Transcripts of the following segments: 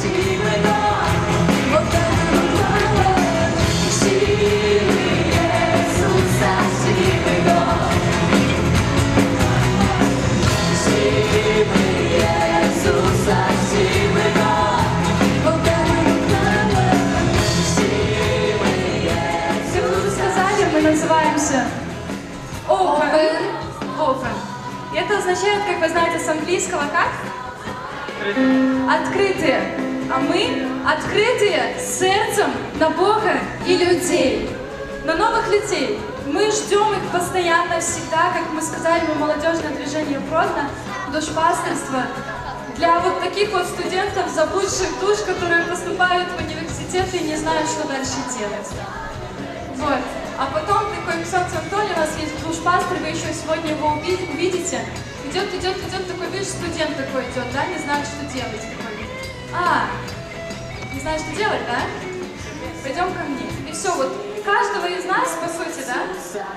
спасибо, вот это мало, силы Иисуса, спасибо, силы Иисуса, спасибо, вот это мало, силы Иисуса. Сказали, мы называемся Open. Open. И это означает, как вы знаете, с английского как? Открытые. А мы открытые сердцем на Бога и людей. На новых людей. Мы ждем их постоянно, всегда, как мы сказали, мы молодежное движение Продно, душпастерство. Для вот таких вот студентов, заблудших душ, которые поступают в университеты и не знают, что дальше делать. Вот. А потом такой Ксенц Антоний, у нас есть душпастор, вы еще сегодня его увидите. Идет, такой, видишь, студент такой идет, да, не знает, что делать. Такой, не знает, что делать, да? Пойдем ко мне. И все, вот каждого из нас, по сути, да,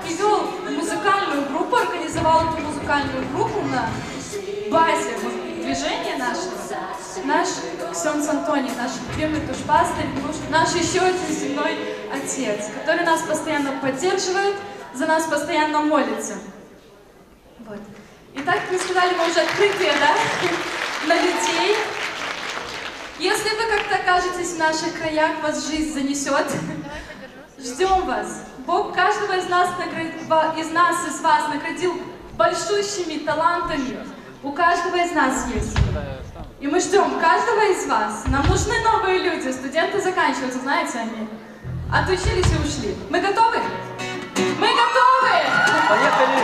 привел музыкальную группу, организовал эту музыкальную группу на базе движения нашего. Наш Ксенц Антоний, наш любимый душпастырь, наш еще один земной отец, который нас постоянно поддерживает, за нас постоянно молится. Вот. Итак, вы сказали, мы уже открытые, да, на людей. Если вы как-то окажетесь в наших краях, вас жизнь занесет, ждем вас. Бог каждого из нас, из вас наградил большущими талантами. У каждого из нас есть. И мы ждем каждого из вас. Нам нужны новые люди. Студенты заканчиваются, знаете, они отучились и ушли. Мы готовы? Мы готовы! Поехали!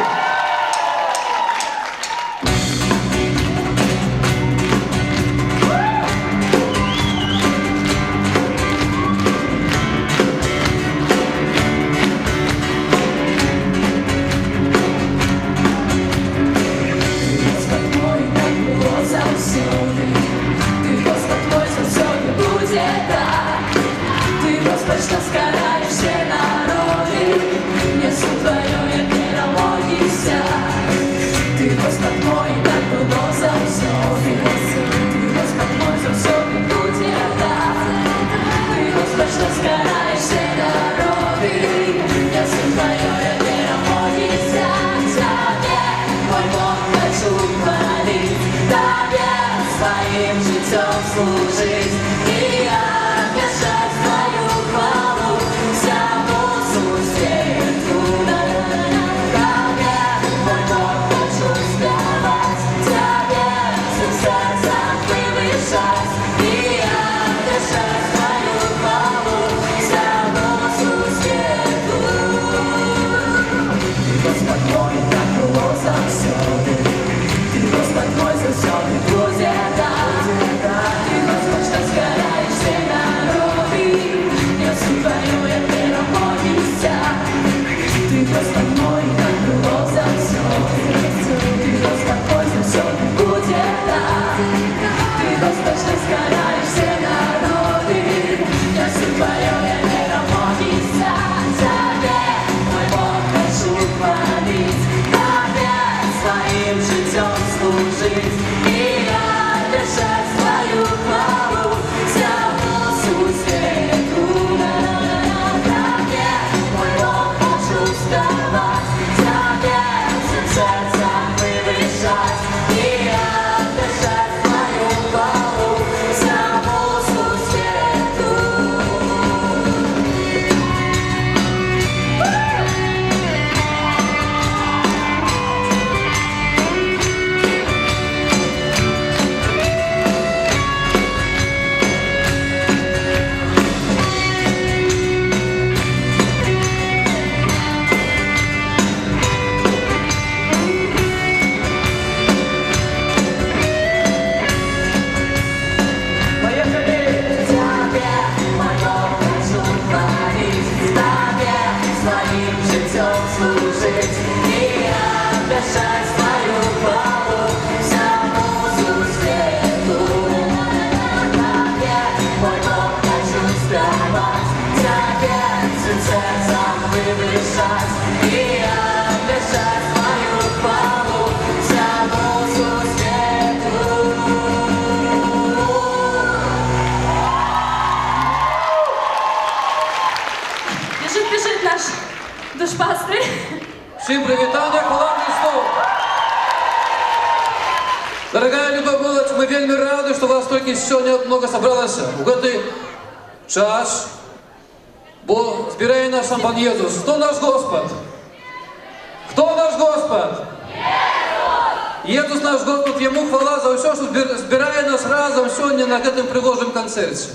Что скараешь все народы, несу твою веру, молися. Ты, Господь мой, так было за все. Ты, Господь мой, за все будет рад. Ты, Господь, что скараешь все народы, несу твою веру, молися. Тебе, мой Бог, хочу хвалить, Тебе своим житьем служить. И я бежать твою хвалу всему свету. Тебе, мой Бог, хочу спевать, Тебе всем сердцем превышать. И я бежать твою хвалу всему свету. Ты, Господь мой, так было за все. Ты, Господь мой, за все ты будет рад. Ты, Господь, что скараешь все народы, несу твою веру, молися. Ты, Господь мой, так было за все. Ты, Господь мой, за все ты будет рад. Ты, Господь, что скараешь все народы, несу твою веру, молися. Тебе, мой Бог, хочу хвалить, Тебе своим житьем служить. И я бежать свою хвалу всему свету. Тебе, мой Бог, хочу спевать, Тебе всем сердцем превышать. И я бежать свою хвалу всему свету. Всем привитания, хвала Христу! Дорогая любая молодь, мы вельми рады, что вас тільки сьогодні много собралось. У цей час, бо збирає нас сам Пан Єсус. Хто наш Господь? Хто наш Господь? Єсус наш Господь, Йому хвала за все, що збирає нас разом сьогодні на цьому пригожому концерті.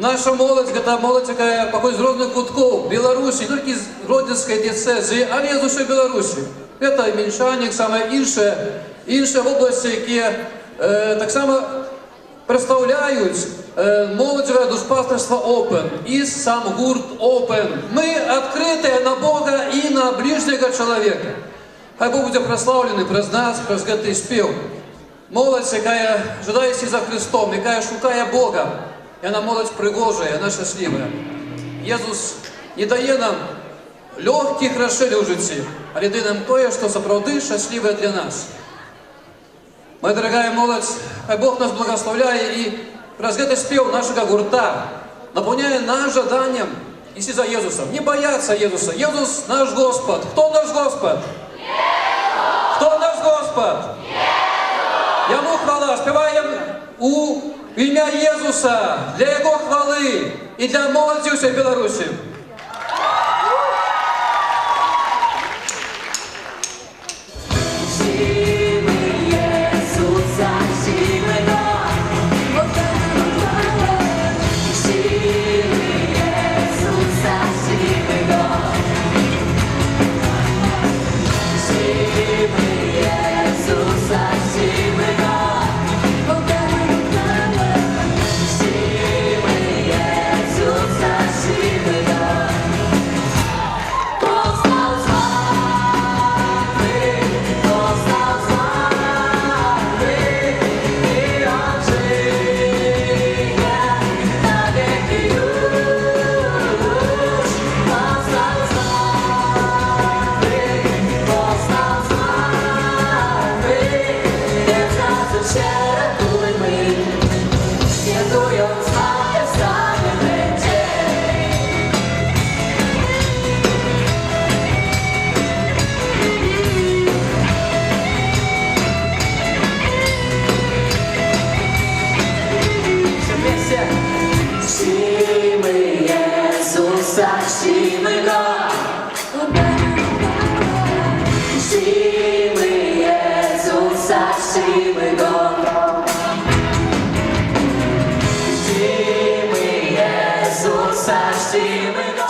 Наша молодь, это молодь, яка походит из разных кутков Беларуси, не только из Родинской диецезии, а и из усей Беларуси. Это и Мільчанік, саме інші області, які так само представляють молодежеве душпастерство Open і сам гурт Open. Ми відкриті на Бога і на ближнього чоловіка. Хай Бог буде прославлений через нас, через цей спів. Молодь, яка жадається за Христом, яка шукає Бога. І вона молодь пригожая, вона щаслива. Єсус не дає нам легких рішень у житті, але дає нам те, що справді щасливе для нас. Моя дорогая молодь, хай Бог нас благословляє і розгляд спів нашого гурта наповняє нас жаданням йти за Єсусом. Не бояться Єсуса. Єсус наш Господь. Хто наш Господь? Хто наш Господь? Йому хвала. Співаємо у ім'я Єсуса, для Його хвали і для молоді усієї Білорусі.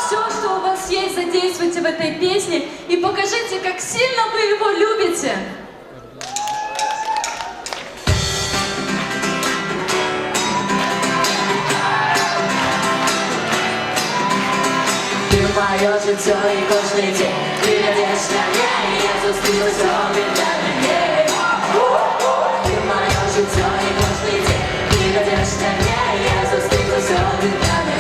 Все, что у вас есть, задействуйте в этой песне и покажите, как сильно вы его любите. Ти моє життя і кожний день, ти ведеш мене, Єсус, ти зробив для мене. Ти моє життя і кожний день, ти ведеш мене, Єсус, ти зробив для мене.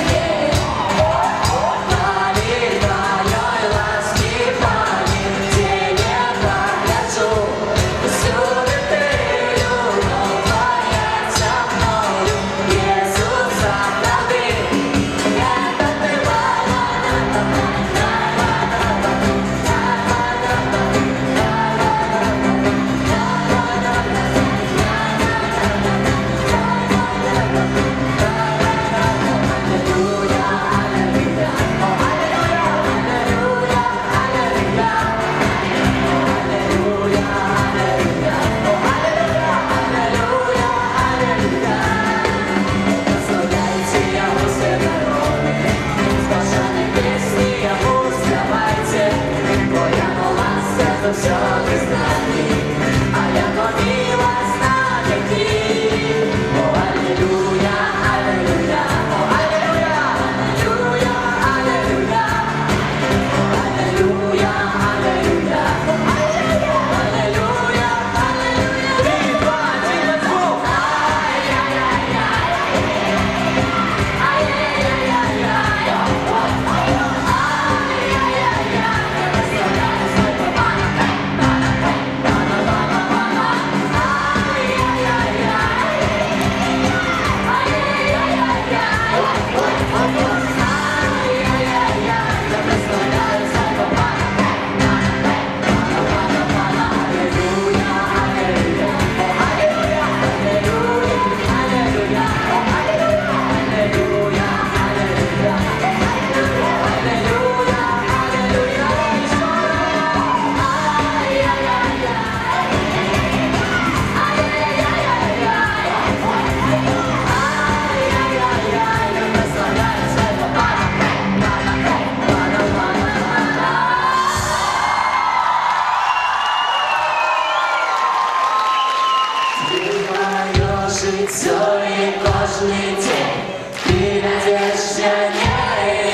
життя і кожний день. Ти надіжся, не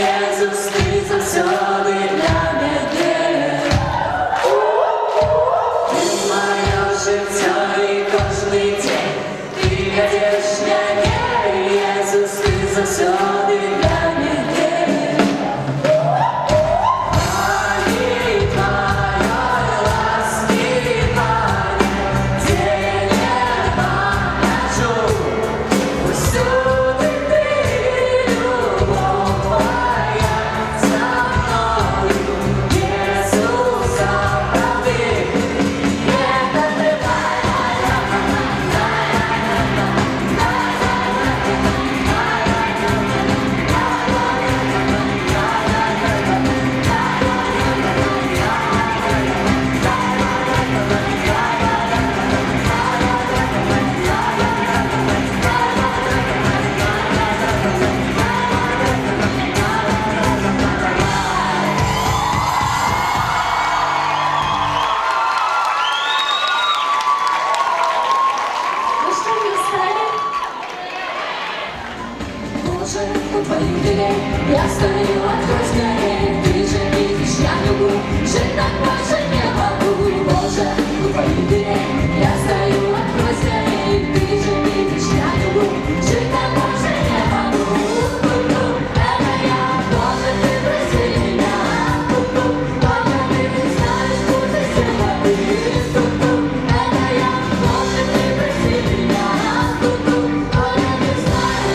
Єсус, ти завсюди для мене. Ти моє життя і кожний день. Ти надіжся, не Єсус, ти завсюди для мене. Я стою, открой скорее, ты же видишь, я бегу, жить так больше не могу. Боже, у твоих дверей я стою, открой скорее, ты же видишь, я бегу, жить так больше не могу. Это я, Боже, ты прости меня. Только ты знаешь, путь из темноты. Это я, Боже, ты прости меня. Только ты знаешь.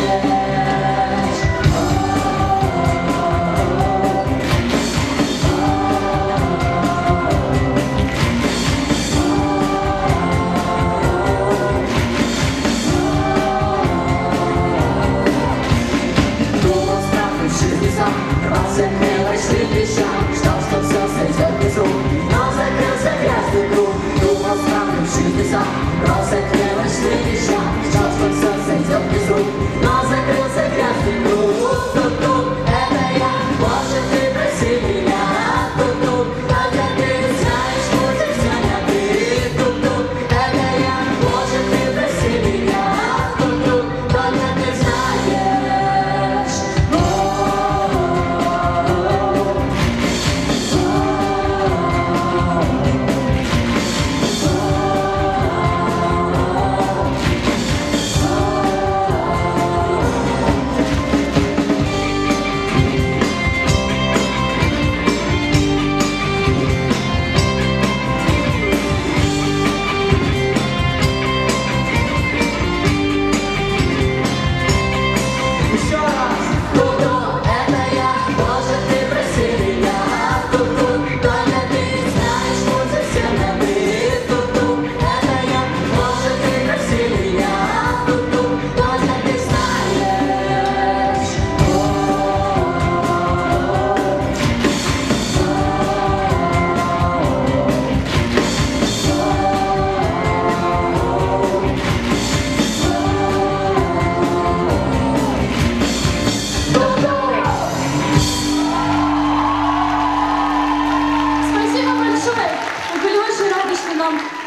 Рвался к мелочным вещам, ждал, что все сойдет без рук, но закрылся грязный круг. Думал, справившись лесам, рвался к мелочным вещам, ждал, что все сойдет без рук, но закрылся грязный круг. Тук-тук, это я, Боже, ты прости меня. Тук-тук, только ты знаешь, путь из темноты. Тук-тук, это я, Боже, ты прости меня. Тук-тук, только ты знаешь.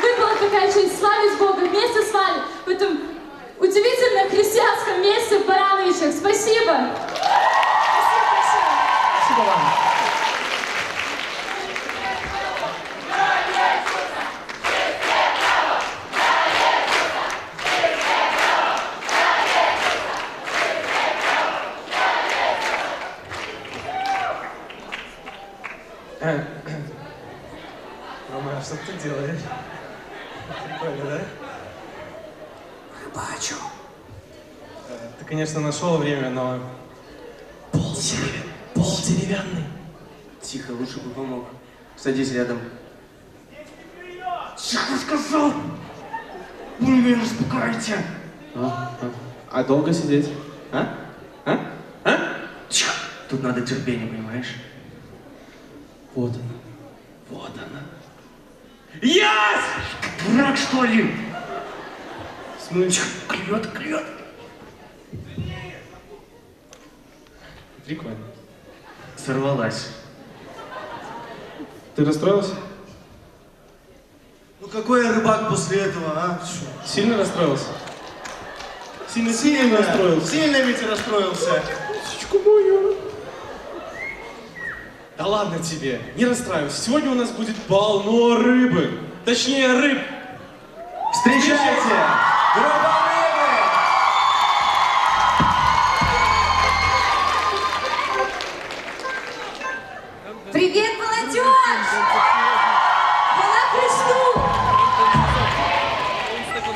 Выпала такая честь славить Бога вместе с вами в этом удивительном христианском месте в Барановичах. Спасибо! Спасибо вам. Рома, что ты делаешь? Прикольно, да? Рыбачу. Ты, конечно, нашел время, но... Пол деревянный. Тихо, лучше бы помог. Садись рядом. Тихо сказал! Вы меня распугаете. А долго сидеть? Тихо. Тут надо терпение, понимаешь? Вот она. Вот она. Яс! Дурак, что ли? Смысл? Клюет. Прикольно. Сорвалась. Ты расстроился? Ну какой я рыбак после этого, а? Чё? Сильно расстроился? Сильно расстроился. Сильно ведь расстроился. Да ладно тебе, не расстраивайся. Сегодня у нас будет полно рыбы. Точнее, рыб. Встречайте! Группа рыбы! Привет, молодежь! Хвала Христу!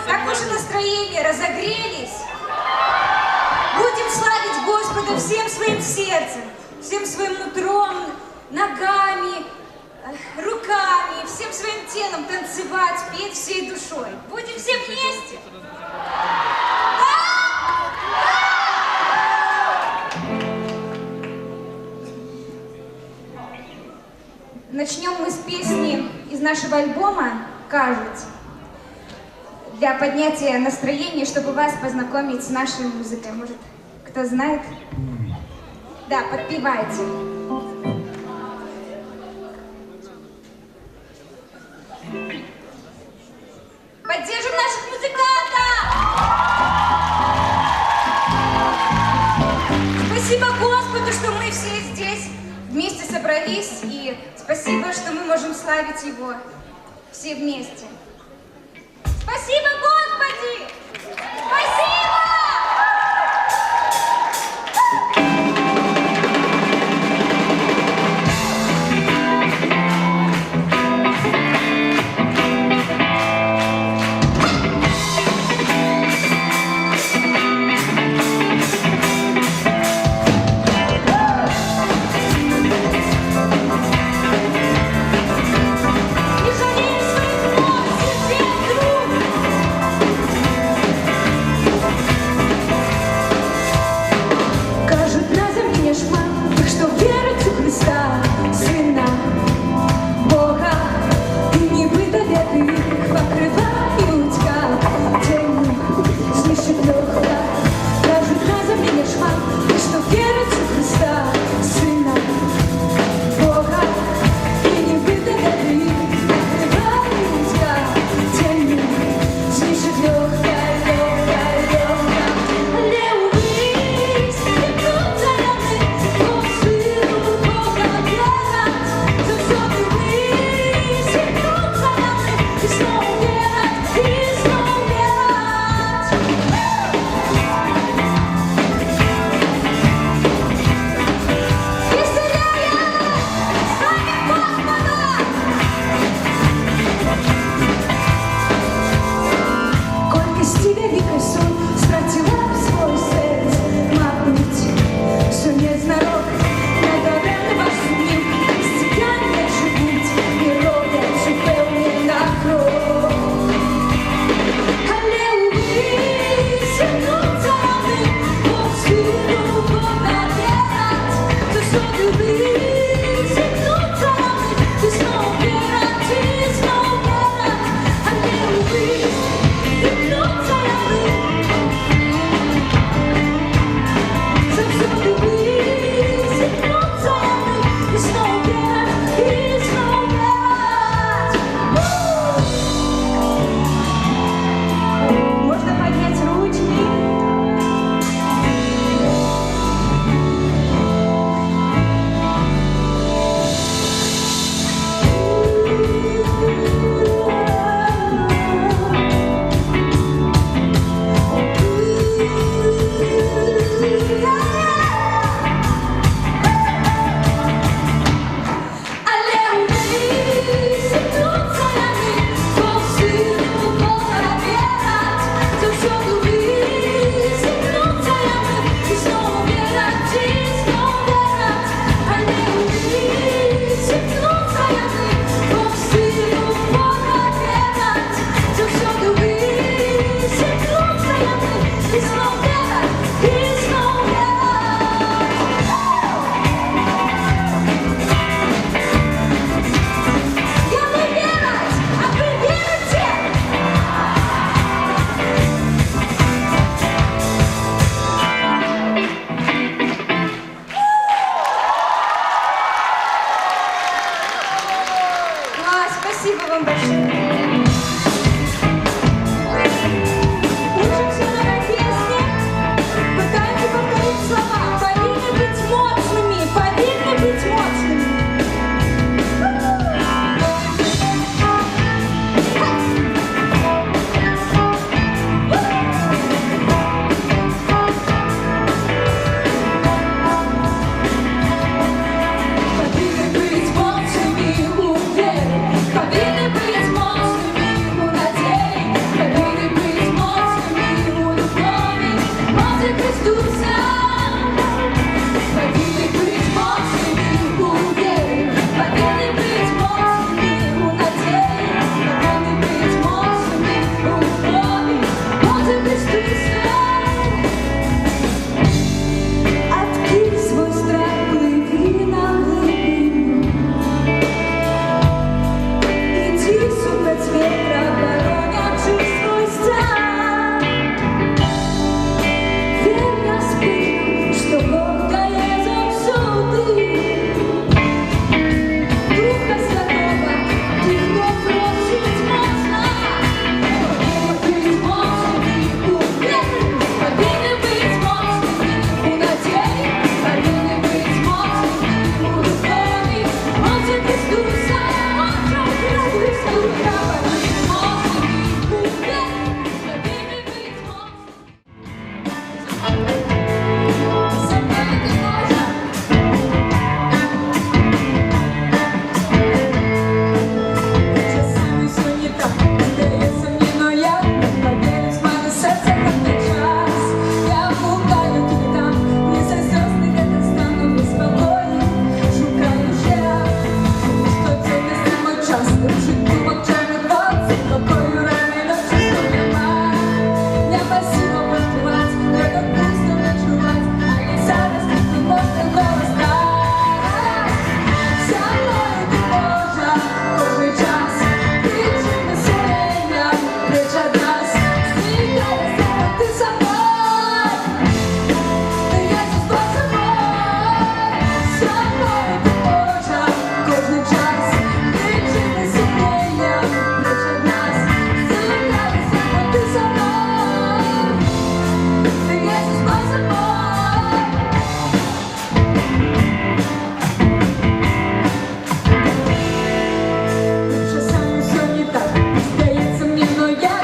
Как ваше настроение? Разогрелись? Будем славить Господа всем своим сердцем, всем своим нутром, ногами, руками, всем своим телом танцевать, петь всей душой. Будем все вместе? Начнем мы с песни из нашего альбома «Кажется», для поднятия настроения, чтобы вас познакомить с нашей музыкой. Может, кто знает? Да, подпевайте. Поддержим наших музыкантов! Спасибо Господу, что мы все здесь вместе собрались, и спасибо, что мы можем славить Его все вместе. Спасибо, Господи! Спасибо! Не жалеем своих ног! от нас. Злітаєшся, ти со мною. Та я зі собою ти очам кожний час. Причини сумління, прич від нас. Злітаєшся, ти со мною. Та я зі собою. Часами все не так, здається мені, но я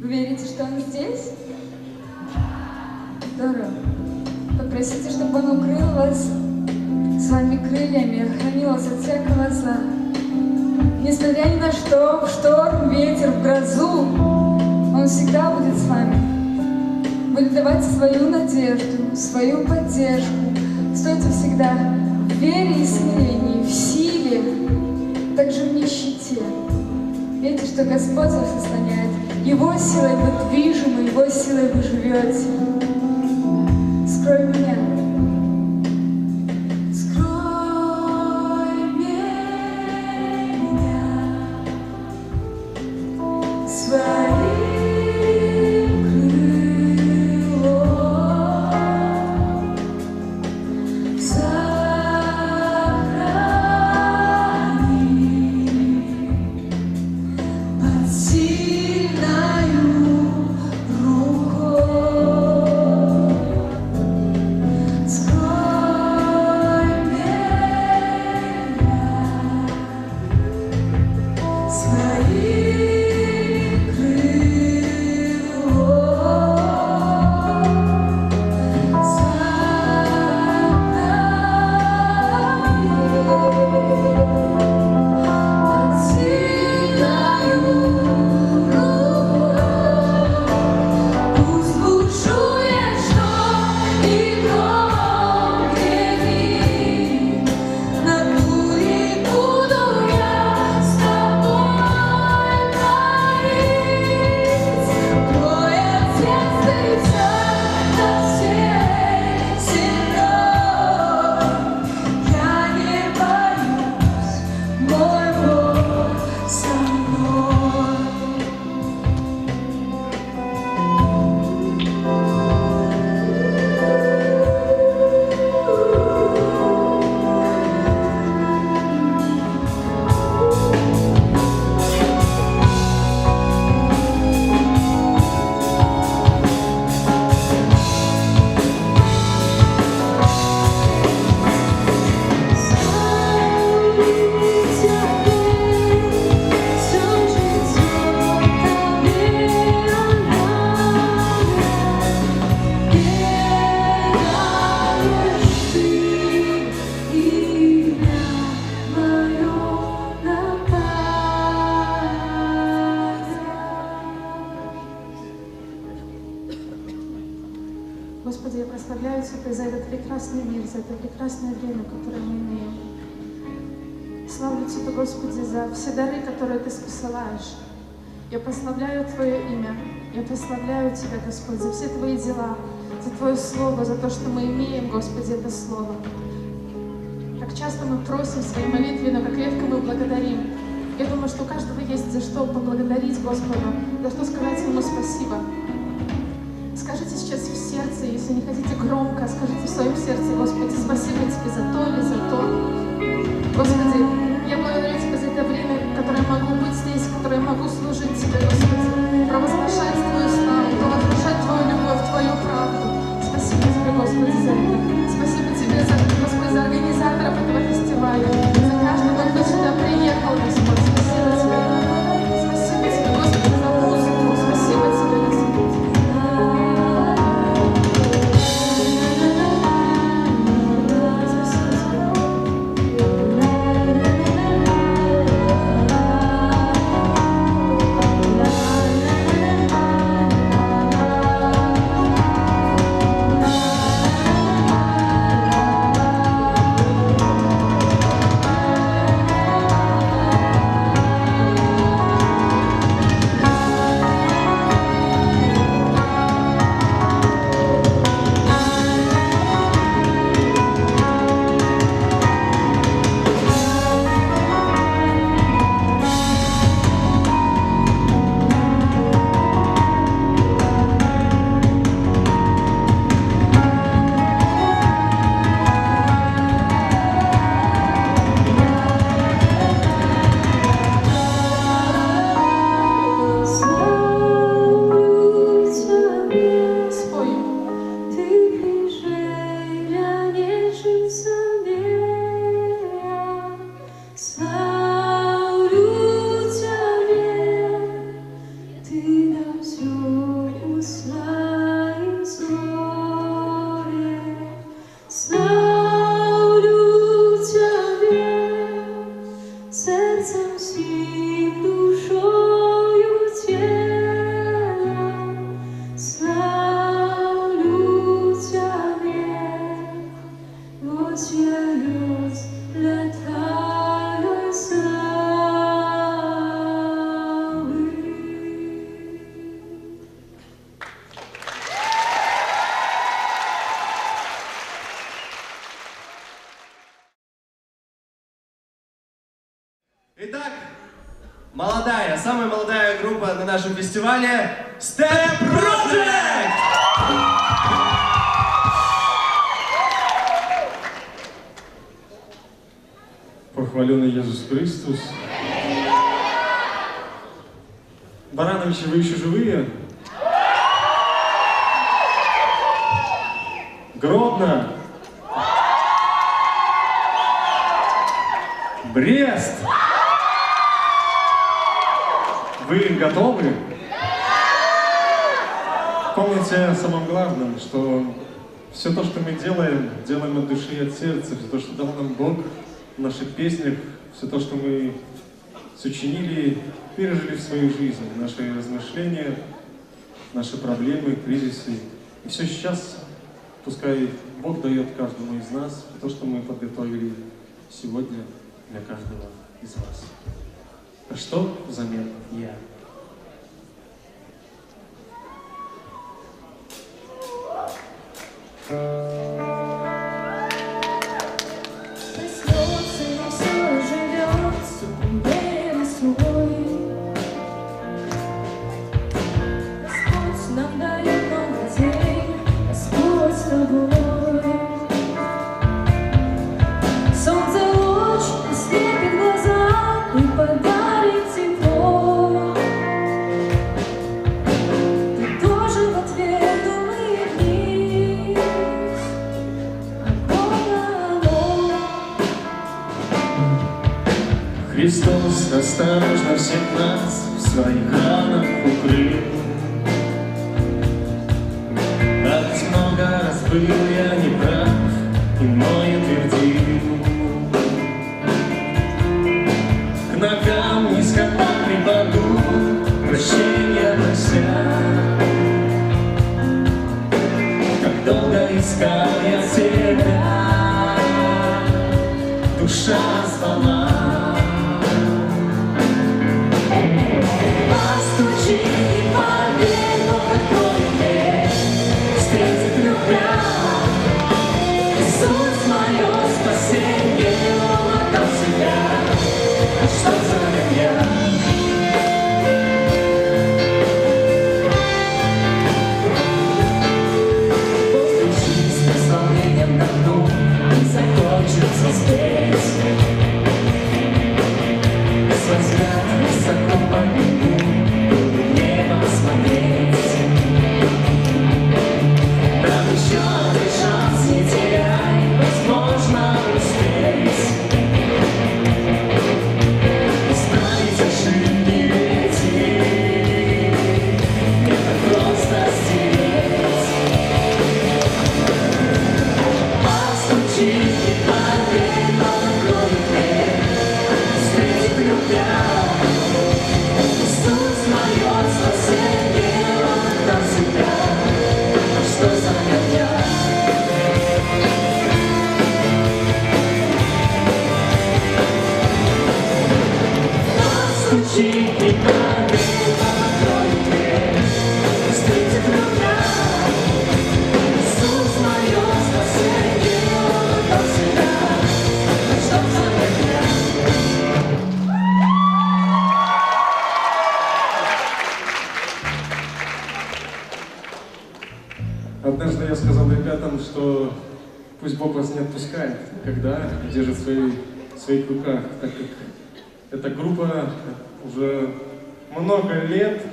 Вы верите, что Он здесь? Здорово. Попросите, чтобы Он укрыл вас своими крыльями, охранил вас от всякого зла. Несмотря ни на что, в шторм, ветер, в грозу, Он всегда будет с вами. Будет давать свою надежду, свою поддержку. Стойте всегда в вере и смирении, в силе, также в нищете. Верьте, что Господь вас охраняет. Его силой вы движимы, Его силой вы живете. Скрой меня. Скрой меня своим крылом. Сохрани под сильною рукой. Скрой меня своим крылом. Пусть бушует шторм и гром, на буре буду я с тобой говорить. Твой Отец, Ты всегда всей сильной. Я не боюсь, мой Бог со мной. Господи, я прославляю Тебя за этот прекрасный мир, за это прекрасное время, которое мы имеем. Славлю Тебя, Господи, за все дары, которые Ты спосылаешь. Я прославляю Твое имя. Я прославляю Тебя, Господь, за все Твои дела, за Твое Слово, за то, что мы имеем, Господи, это Слово. Как часто мы просим в своей молитве, но как редко мы благодарим. Я думаю, что у каждого есть за что поблагодарить Господа, за что сказать Ему спасибо. Скажите сейчас в сердце, если не хотите громко, скажите в своем сердце: Господи, спасибо Тебе за то или за то. Господи, я благодарю Тебя за это время, которое я могу быть здесь, которое я могу служить Тебе, Господи, провозглашать Твою славу, провозглашать Твою любовь, Твою правду. Спасибо Тебе, Господи, за это. Спасибо Тебе, Господи, за организаторов этого фестиваля, за каждого, кто сюда приехал, Господь. Спасибо Тебе. Спасибо Тебе, Господи, за музыку. Спасибо Тебе, Господи. Славлю Тебя, Ты все услышь зоре, славлю Тебя сердцем всем, душою, телом, славлю Тебя, вот я люблю летаю славы. Итак, молодая, самая молодая группа на нашем фестивале Step Project! Похваленный Иисус Христос. Барановичи, вы еще живые? Гродно. Брест. Вы готовы? Помните о самом главном, что все то, что мы делаем, делаем от души и от сердца, все то, что дал нам Бог в наших песнях, все то, что мы сочинили, пережили в свою жизнь, наши размышления, наши проблемы, кризисы. И все сейчас, пускай Бог дает каждому из нас то, что мы подготовили сегодня для каждого из вас. А что взамен я? Проснется и все живет судьбой весной. Господь нам дает новый день, Господь с тобой. Солнце луч ослепит глаза и подарит тепло. Ты тоже в ответ улыбнись, Христос осторожно всех нас в своих ранах укрыл. Так много раз был я неправ, и мною твердил. К ногам низко припаду, прощения прося. Как долго искал я тебя, душа звала. Постучи и поверь, Бог откроет дверь, встретит любя. Иисус мое спасение, Он отдал себя. А что за меня? Постучи с наслаждением на дну, и закончится здесь. Свой взгляд высоко подниму, небо смотреть. Там еще один шанс, не теряй, возможно успеть. Исправить ошибки эти, это просто стереть. Постучи и поверь, но откроет дверь, встретит любя. Иисус мое спасение, Он отдал себя. А что за меня? Постучи и поверь, Он откроет дверь, встретит любя. Иисус мое спасение, Он отдал себя. А что за меня? Однажды я сказал ребятам, что пусть Бог вас не отпускает, когда держит в своих руках, так как эта группа уже много лет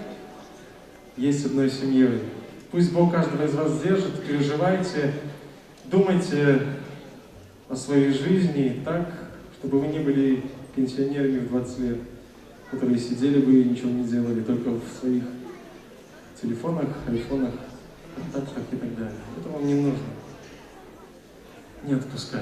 есть одной семьей. Пусть Бог каждого из вас держит, переживайте, думайте о своей жизни так, чтобы вы не были пенсионерами в 20 лет, которые сидели бы и ничего не делали, только в своих телефонах, айфонах, контактах и так далее. Это вам не нужно. Не отпускай.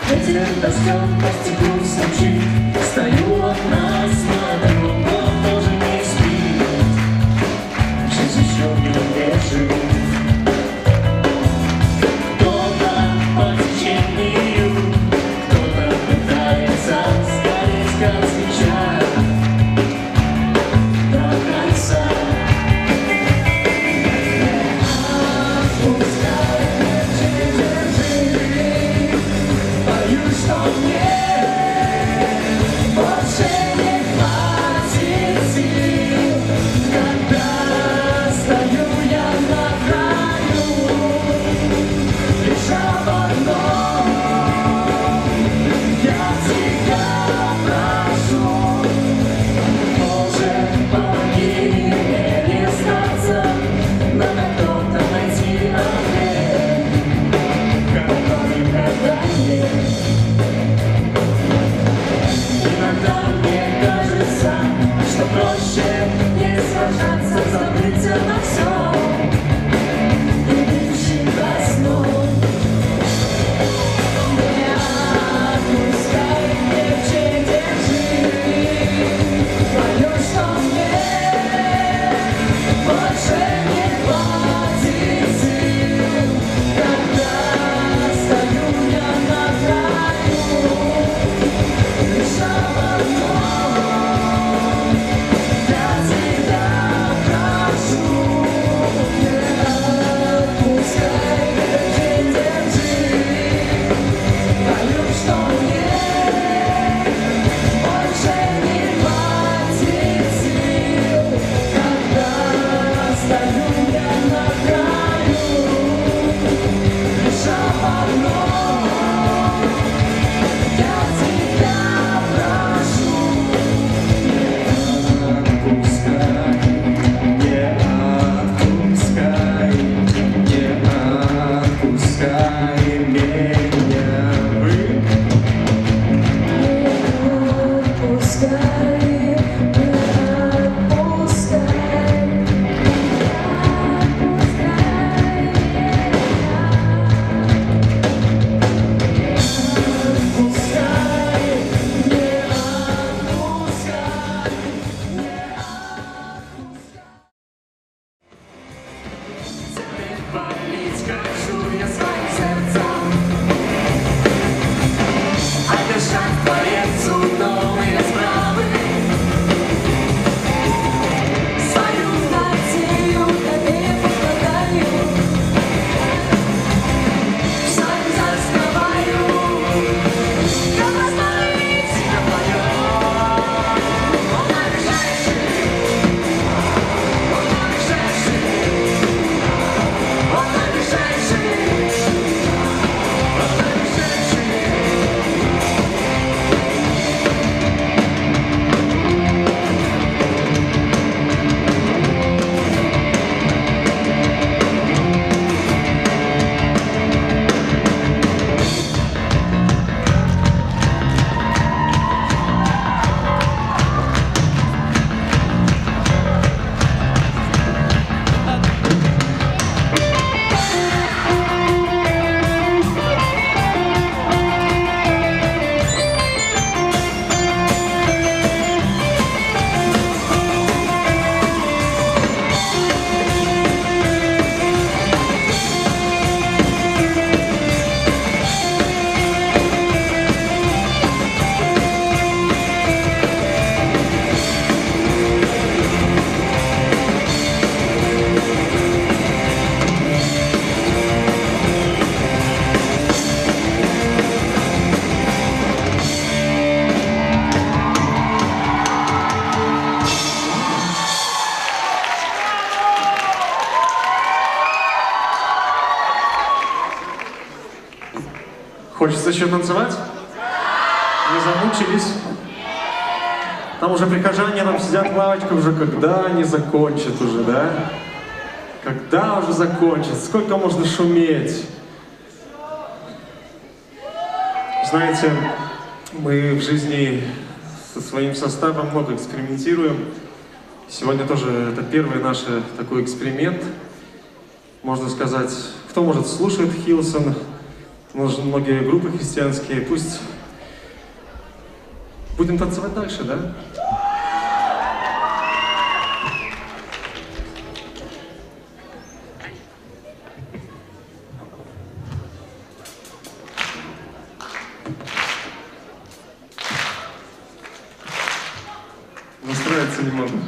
Ветер дождем по стеклу стучит, стою у окна, смотрю, он тоже не спит. Жизнь еще в нем лежит. Кто-то по течению, кто-то пытается скорее свеча до конца. Что мне больше не хватит сил, когда стою я на краю, лишь об одном я тебя прошу, может, помоги мне не сдаться, надо кто-то найти ответ, который никогда нет. Иногда мне кажется, что проще не сражаться, забыть обо всем и бывшим до снов. Не отпускай, крепче держи, боюсь, что мне больше не хватит сил, когда стою я на краю. Хочется еще танцевать? Не замучились? Там уже прихожане там сидят в лавочках уже, когда они закончат уже, да? Когда уже закончат? Сколько можно шуметь? Знаете, мы в жизни со своим составом много экспериментируем. Сегодня тоже это первый наш такой эксперимент. Можно сказать, кто, может, слушает Хиллсон, может, многие группы христианские, пусть будем танцевать дальше, да? Настроиться не могу.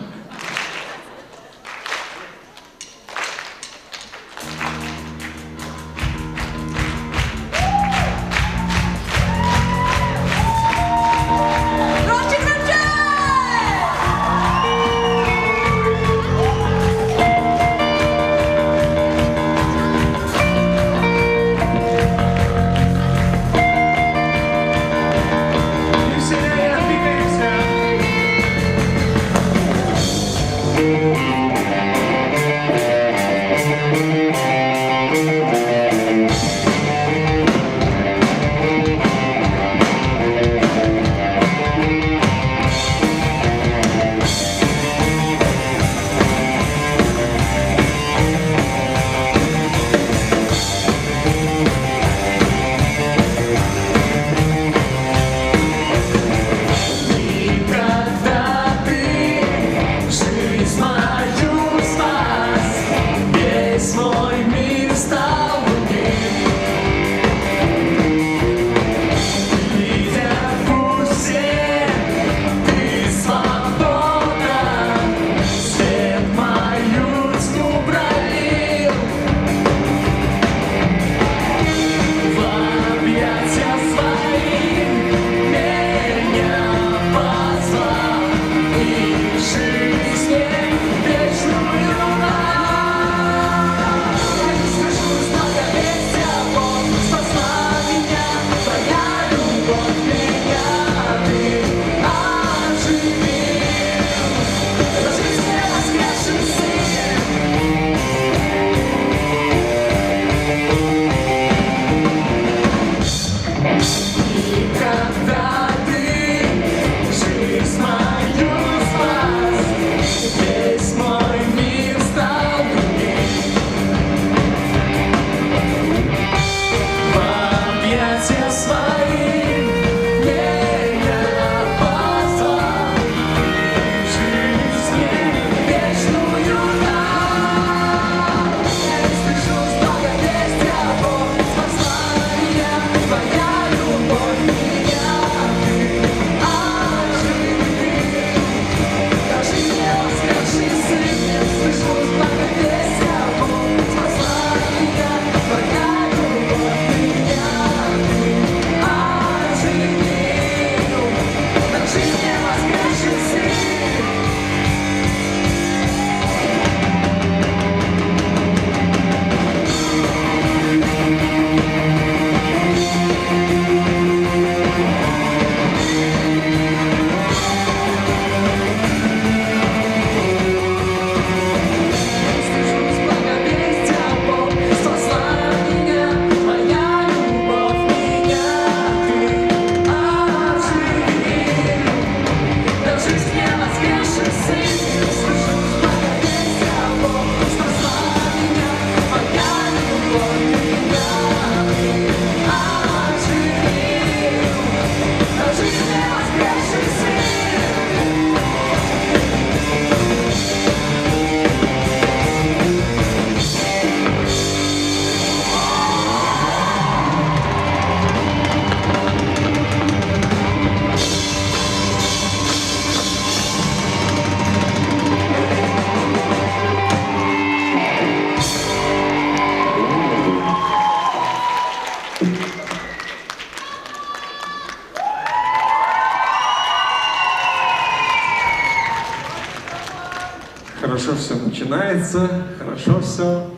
Хорошо все начинается, хорошо все.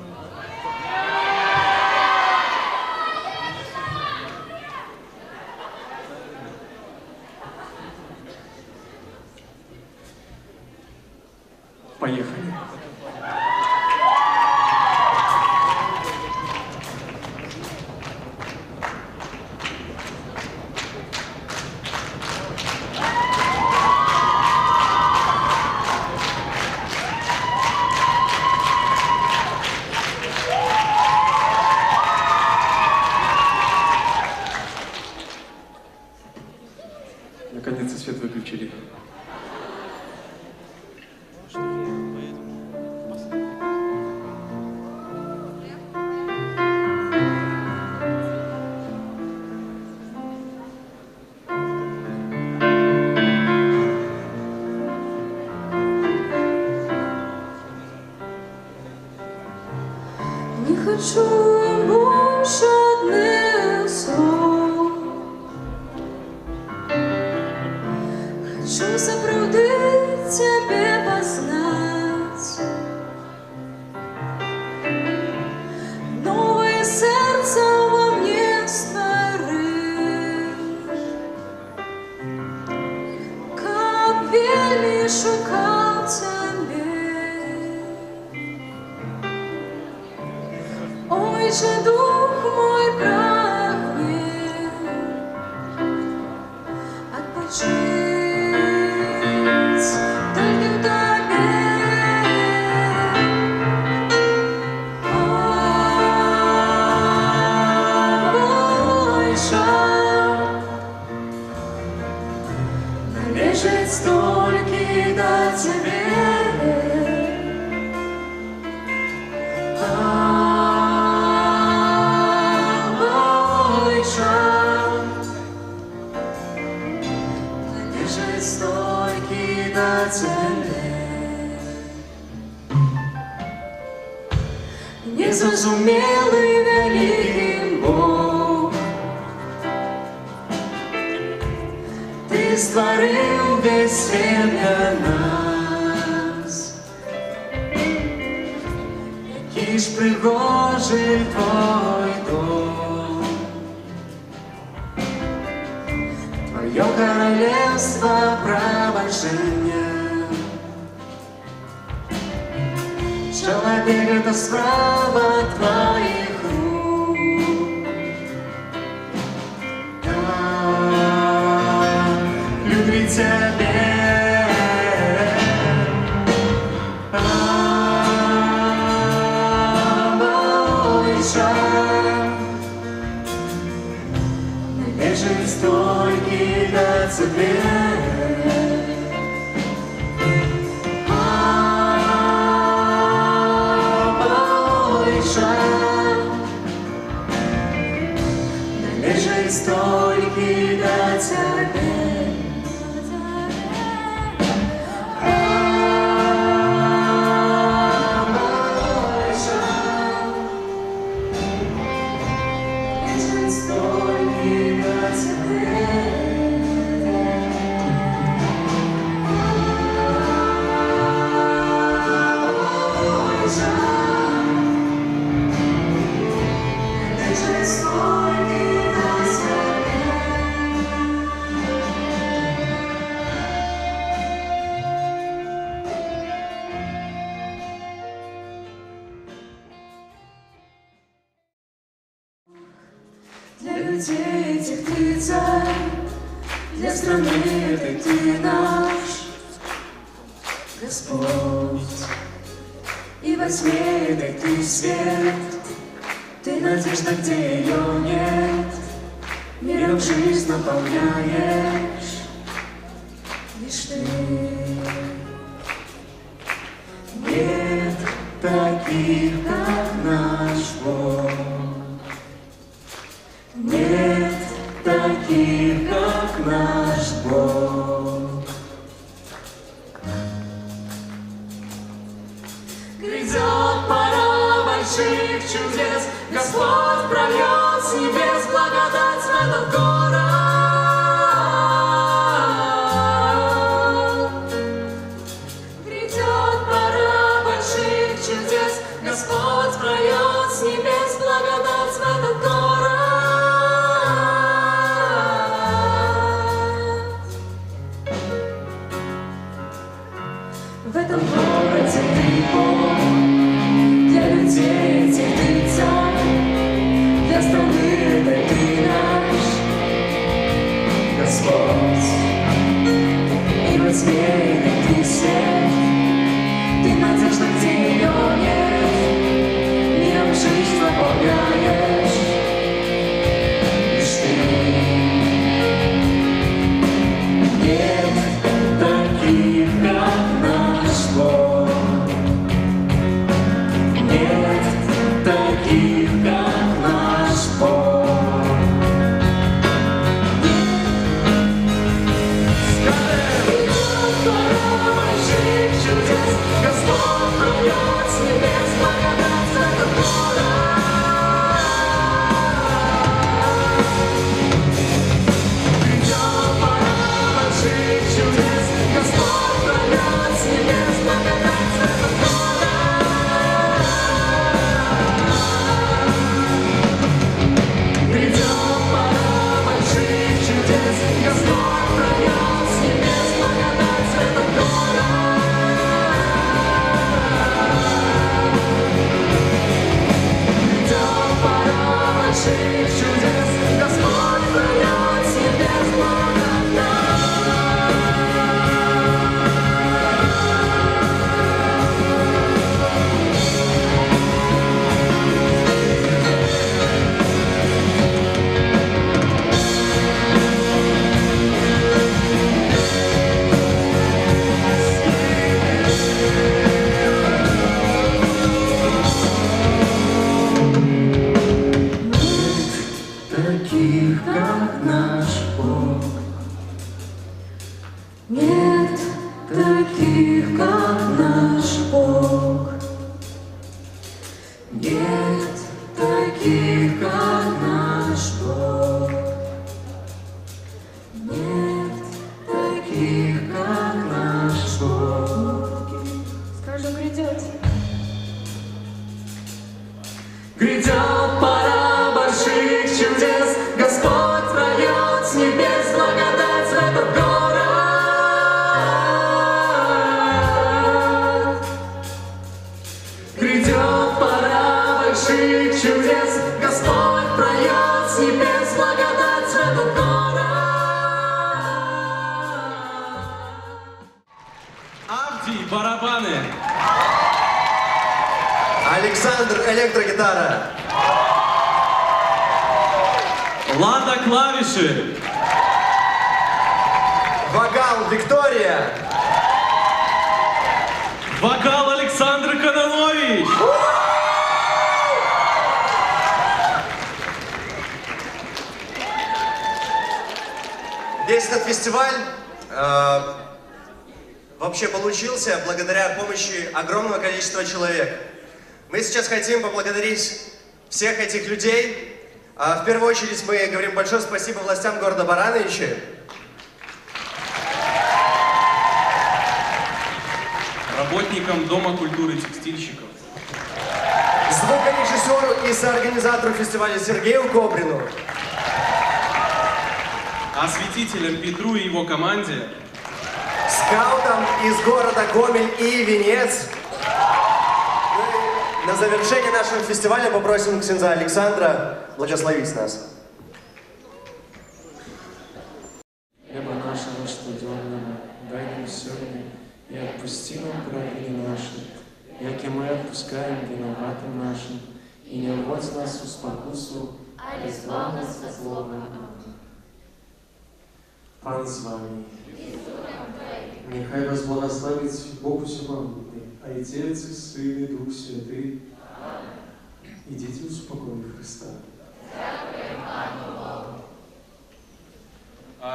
Поехали. Наконец-то свет выключили. Не хочу больше одних слов. Хочу сапраўды тебе познать. Новое сердце во мне створить. Как вельми шукал тебе. Ой же дух мой прагнет отпочить. Належит только до тебе. Належит столько до тебе. Незразумелый великий Бог, Ты створил весь свет для нас. Який ж пригожий твой дом, Твое королевство пробуждения. Человек — это справа твоих рук. Любить тебе. Мой шаг належит только до тебе. Мой шаг належит только до тебе. Для людей этих ты царь, для страны этой ты наш Господь. И во тьме этой ты свет, ты надежда, где ее нет. Миром жизнь наполняешь лишь ты. Нет таких, как наш Бог. Нет таких, как наш Бог. Грядет пора больших чудес, Господь прольет с небес благодать в этот город. Грядет пора больших чудес, Господь прольет с небес благодать в этот город. В этом городе неважно, где ее нет, миром жизнь наполняешь лишь ты. Нет таких, как наш Бог. Нет таких, как наш Бог. Придет пора больших чудес, Господь прольет с небес благодать в этот город. Придет пора больших чудес, Господь прольет с небес благодать в этот город. Придет пора больших чудес, Господь прольет с небес благодать в этот город. Придет пора больших чудес, Господь прольет с небес Таких, как наш Бог. Нет таких, как наш Бог. Нет таких, как наш Бог. Нет таких, как наш Бог. Скажу, грядет. Грядет пора больших чудес, Господь прольет с небес благодать в этот город. Грядет пора больших чудес, Господь прольет с небес благодать в этот город. Авдий, барабаны. Александр, электрогитара. Лада, клавиши. Вокал, Виктория. Вокал Александр Кононович. Весь этот фестиваль вообще получился благодаря помощи огромного количества человек. Мы сейчас хотим поблагодарить всех этих людей. В первую очередь мы говорим большое спасибо властям города Барановичи. Работникам Дома культуры текстильщиков. Звукорежиссеру и соорганизатору фестиваля Сергею Кобрину. Осветителям Петру и его команде. Скаутам из города Гомель и Венец. На завершение нашего фестиваля попросим ксенза Александра благословить нас. Небо нашего студенного, дай нам сегодня и отпусти нам праведные наши, яки мы отпускаем виноватым нашим, и не вводь нас в спокусу, А избав нас от злого. Пан с вами. Нехай вас благословит Бог Всемогутный, Отец и Сын и Дух Святый. Идите в спокой Христа.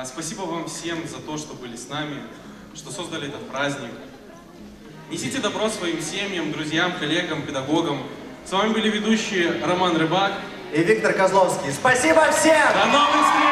Спасибо вам всем за то, что были с нами, что создали этот праздник. Несите добро своим семьям, друзьям, коллегам, педагогам. С вами были ведущие Роман Рыбак И Виктор Козловский. Спасибо всем! До новых встреч!